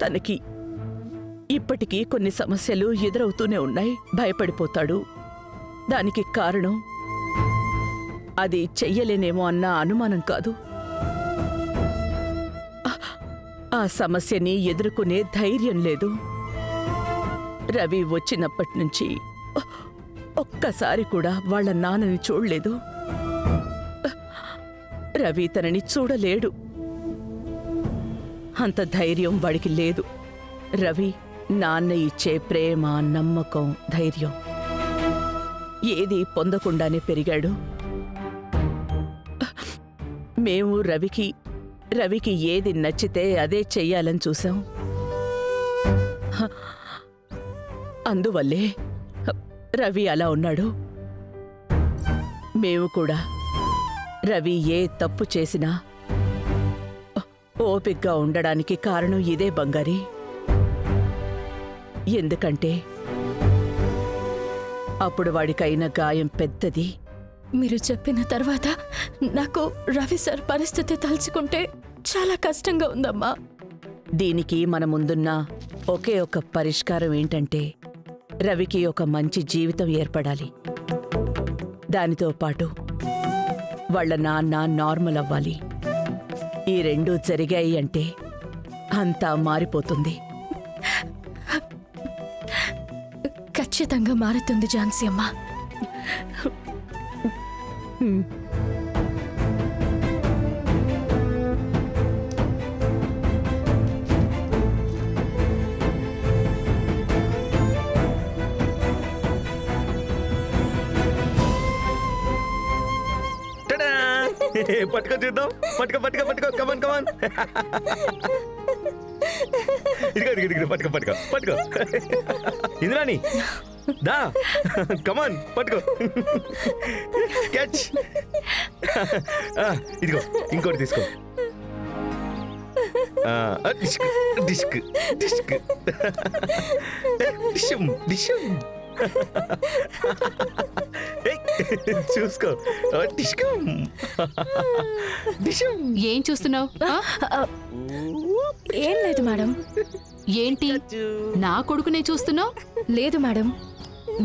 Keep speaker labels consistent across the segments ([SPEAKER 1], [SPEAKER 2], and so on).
[SPEAKER 1] తనకి ఇప్పటికీ కొన్ని సమస్యలు ఎదురవుతూనే ఉన్నాయి. భయపడిపోతాడు. దానికి కారణం అది చెయ్యలేనేమో అన్న అనుమానం కాదు, ఆ సమస్యని ఎదుర్కొనే ధైర్యం లేదు. రవి వచ్చినప్పటినుంచి ఒక్కసారి కూడా వాళ్ళ నాన్నని చూడలేదు. రవి తనని చూడలేడు. అంత ధైర్యం వాడికి లేదు. రవి నాన్న ఇచ్చే ప్రేమ, నమ్మకం, ధైర్యం ఏది పొందకుండానే పెరిగాడు. మేము రవికి ఏది నచ్చితే అదే చెయ్యాలని చూసాం. అందువల్లే రవి అలా ఉన్నాడు. మేము కూడా రవి ఏ తప్పు చేసినా ఓపిగ్గా ఉండడానికి కారణం ఇదే బంగారి. ఎందుకంటే అప్పుడు వాడికైన గాయం పెద్దది.
[SPEAKER 2] మీరు చెప్పిన తర్వాత నాకు రవి సార్ పరిస్థితి తలుచుకుంటే చాలా కష్టంగా ఉందమ్మా.
[SPEAKER 1] దీనికి మన ముందున్న ఒకే ఒక పరిష్కారం ఏంటంటే రవికి ఒక మంచి జీవితం ఏర్పడాలి. దానితో పాటు వాళ్ళ నాన్న నార్మల్ అవ్వాలి. ఈ రెండూ జరిగాయి అంటే అంతా మారిపోతుంది.
[SPEAKER 2] ఖచ్చితంగా మారుతుంది ఝాన్సీ అమ్మా.
[SPEAKER 3] పట్టుకో చూద్దాం. పట్టుకో పట్టుకో పట్టుకో. కమాన్ కమాన్. ఇదిగో ఇదిగో ఇదిగో. పట్టుకో పట్టుకో పట్టుకో. ఇంద్రాణి దా. కమాన్ పట్టుకో. క్యాచ్. ఇదిగో ఇంకోటి తీసుకో. Disc disc disc. డిషం డిషం. చూసుకో.
[SPEAKER 4] ఏం చూస్తున్నావు?
[SPEAKER 2] ఏం లేదు మేడం.
[SPEAKER 4] ఏంటి నా కొడుకునే చూస్తున్నావు?
[SPEAKER 2] లేదు మేడం,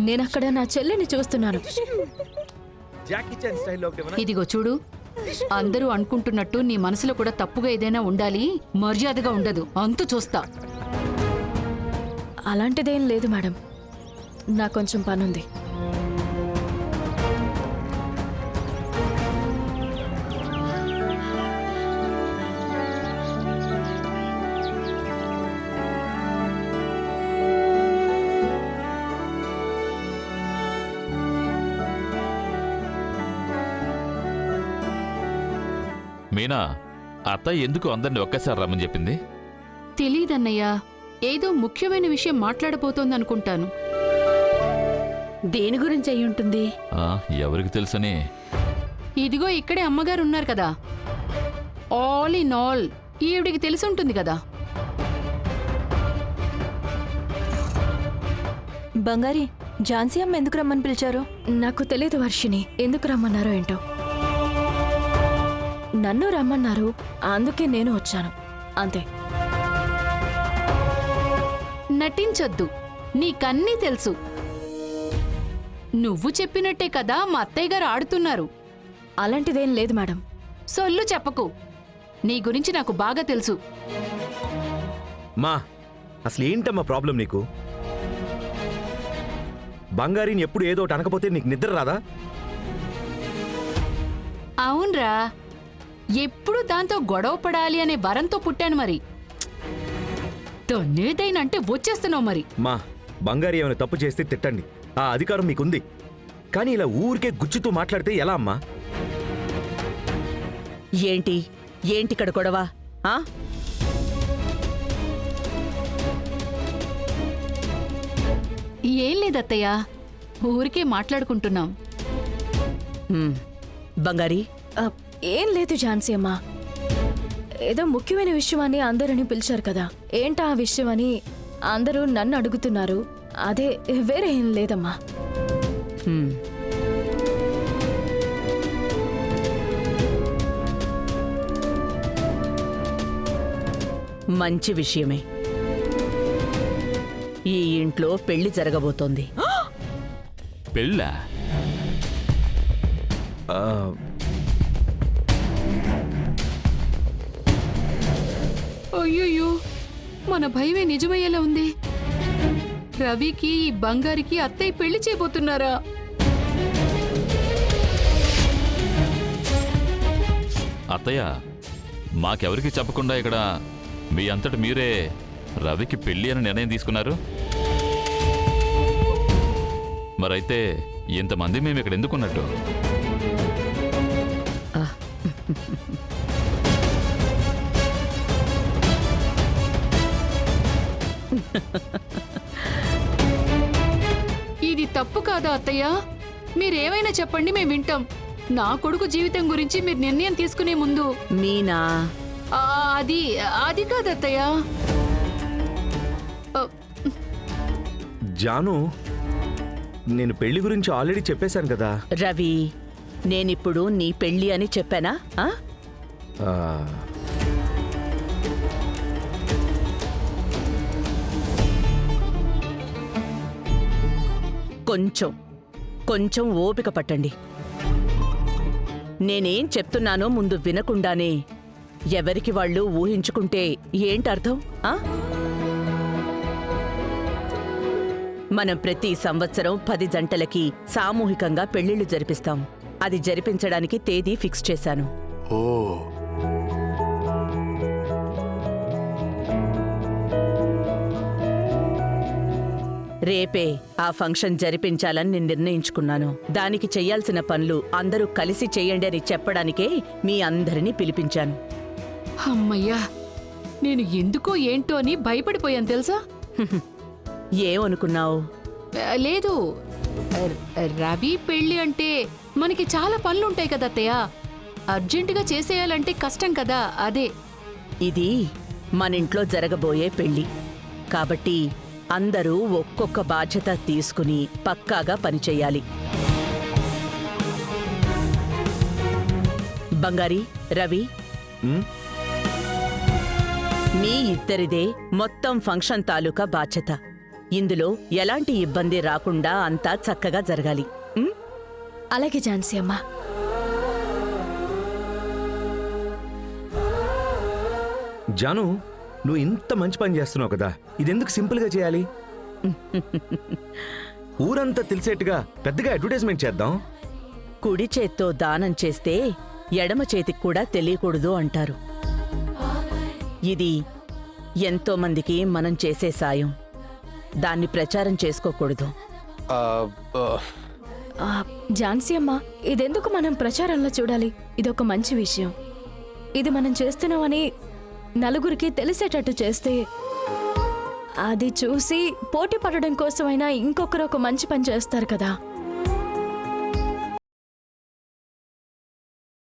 [SPEAKER 2] నేనక్కడ నా చెల్లెని చూస్తున్నాను.
[SPEAKER 4] ఇదిగో చూడు, అందరూ అనుకుంటున్నట్టు నీ మనసులో కూడా తప్పుగా ఏదైనా ఉండాలి. మర్యాదగా ఉండదు. అంతు చూస్తా.
[SPEAKER 2] అలాంటిదేం లేదు మేడం, నాకు కొంచెం పనుంది.
[SPEAKER 5] మీనా, అత్త ఎందుకు అందరిని ఒక్కసారి రమ్మని చెప్పింది?
[SPEAKER 4] తెలీదన్నయ్యా, ఏదో ముఖ్యమైన విషయం మాట్లాడబోతోందనుకుంటాను.
[SPEAKER 2] దేని గురించి అయి ఉంటుంది?
[SPEAKER 5] ఎవరికి తెలుసని.
[SPEAKER 4] ఇదిగో ఇక్కడే అమ్మగారు ఉన్నారు కదా. ఆల్ ఇన్ ఆల్ ఈవిడికి తెలిసి ఉంటుంది కదా.
[SPEAKER 2] బంగారి, ఝాన్సీ అమ్మ ఎందుకు రమ్మని పిలిచారు? నాకు తెలీదు వర్షిని, ఎందుకు రమ్మన్నారో ఏంటో. నన్ను రమ్మన్నారు, అందుకే నేను వచ్చాను, అంతే.
[SPEAKER 4] నటించొద్దు, నీకన్నీ తెలుసు. నువ్వు చెప్పినట్టే కదా మా అత్తయ్య గారు ఆడుతున్నారు.
[SPEAKER 2] అలాంటిదేం లేదు మేడం.
[SPEAKER 4] సొల్లు చెప్పకు, నీ గురించి నాకు బాగా తెలుసు.
[SPEAKER 3] మా అసలు ఏంటమ్మా ప్రాబ్లం నీకు? బంగారీని ఎప్పుడు ఏదో ఒకటి అనకపోతే నీకు నిద్ర రాదా?
[SPEAKER 4] అవునరా, ఎప్పుడు దాంతో గొడవ పడాలి అనే వరంతో పుట్టాను. మరి తొన్నేదైనంటే వచ్చేస్తున్నావు. మరి
[SPEAKER 3] మా బంగారీ ఏమైనా తప్పు చేస్తే తిట్టండి, ఆ అధికారం మీకుంది. కానీ ఇలా ఊరికే గుచ్చుతూ మాట్లాడితే ఎలా అమ్మా?
[SPEAKER 1] ఏంటి ఇక్కడ గొడవ?
[SPEAKER 4] ఏం లేదత్తయ్యా, ఊరికే మాట్లాడుకుంటున్నాం.
[SPEAKER 1] బంగారి,
[SPEAKER 2] ఏం లేదు ఝాన్సీ అమ్మా, ఏదో ముఖ్యమైన విషయం అని అందరిని పిలిచారు కదా, ఏంటా ఆ విషయం అని అందరూ నన్ను అడుగుతున్నారు. అదే, వేరే ఏం లేదమ్మా.
[SPEAKER 1] మంచి విషయమే. ఈ ఇంట్లో పెళ్లి జరగబోతోంది.
[SPEAKER 5] పెళ్ళా?
[SPEAKER 3] ఆ,
[SPEAKER 4] అయ్యయ్యో, మన భయమే నిజమయ్యేలా ఉంది. రవికి ఈ బంగారికి అత్తయ్య పెళ్లి చేయబోతున్నారా?
[SPEAKER 5] అత్తయ్య, మాకెవరికి చెప్పకుండా ఇక్కడ మీ అంతటి మీరే రవికి పెళ్ళి అని నిర్ణయం తీసుకున్నారు. మరైతే ఇంతమంది మేము ఇక్కడ ఎందుకున్నట్టు?
[SPEAKER 4] ఇది తప్పు కాదా అత్తయ్య? మీరేమైనా చెప్పండి, మేము వింటాం. నా కొడుకు జీవితం గురించి మీరు నిర్ణయం తీసుకునే ముందు
[SPEAKER 1] మీనా,
[SPEAKER 4] ఆ, అది అది కాదు అత్తయ్య.
[SPEAKER 3] జాను, నేను పెళ్లి గురించి ఆల్రెడీ చెప్పేశాను కదా.
[SPEAKER 1] రవి, నేనిప్పుడు నీ పెళ్లి అని చెప్పానా? ఆ?
[SPEAKER 3] ఆ,
[SPEAKER 1] కొంచెం ఓపిక పట్టండి. నేనేం చెప్తున్నానో ముందు వినకుండానే ఎవరికి వాళ్ళు ఊహించుకుంటే ఏంటర్థం? ఆ? మనం ప్రతి సంవత్సరం 10 జంటలకి సామూహికంగా పెళ్లిళ్లు జరిపిస్తాం. అది జరిపించడానికి తేదీ ఫిక్స్ చేశాను.
[SPEAKER 6] ఓ,
[SPEAKER 1] రేపే ఆ ఫంక్షన్ జరిపించాలని నేను నిర్ణయించుకున్నాను. దానికి చెయ్యాల్సిన పనులు అందరూ కలిసి చెయ్యండి అని చెప్పడానికే మీ అందరినీ పిలిపించాను.
[SPEAKER 4] అమ్మయ్యా, నేను ఎందుకో ఏంటో అని భయపడిపోయాను తెలుసా?
[SPEAKER 1] ఏమనుకున్నావు?
[SPEAKER 4] లేదు, రవి పెళ్లి అంటే మనకి చాలా పనులుంటాయి కదా అత్తయ్య. అర్జెంటుగా చేసేయాలంటే కష్టం కదా, అదే.
[SPEAKER 1] ఇది మనింట్లో జరగబోయే పెళ్లి కాబట్టి అందరూ ఒక్కొక్క బాధ్యత తీసుకుని పక్కాగా పనిచెయ్యాలి. బంగారి, రవి,
[SPEAKER 3] ఉమ్,
[SPEAKER 1] మీ ఇద్దరిదే మొత్తం ఫంక్షన్ తాలూకా బాధ్యత. ఇందులో ఎలాంటి ఇబ్బంది రాకుండా అంతా చక్కగా జరగాలి. ఉమ్?
[SPEAKER 2] అలాగే ఝాన్సీ అమ్మా.
[SPEAKER 3] జాను, నువ్వు ఇంత మంచి పని చేస్తున్నావు కదా, ఇదెందుకు సింపుల్గా చేయాలి? ఊరంతా తెలిసేట్టుగా పెద్దగా అడ్వర్టైజ్మెంట్ చేద్దాం.
[SPEAKER 1] కుడి చేత్తో దానం చేస్తే ఎడమ చేతికి కూడా తెలియకూడదు అంటారు. ఇది ఎంతో మందికి మనం చేసే సాయం. దాన్ని ప్రచారం చేసుకోకూడదు.
[SPEAKER 6] ఆ, ఆ,
[SPEAKER 2] ఆ, ఝాన్సీ అమ్మా, ఇదెందుకు మనం ప్రచారంలో చూడాలి? ఇదొక మంచి విషయం. ఇది మనం చేస్తున్నామని నలుగురికి తెలిసేటట్టు చేస్తే అది చూసి పోటీ పడడం కోసమైనా ఇంకొకరు ఒక మంచి పని చేస్తారు కదా.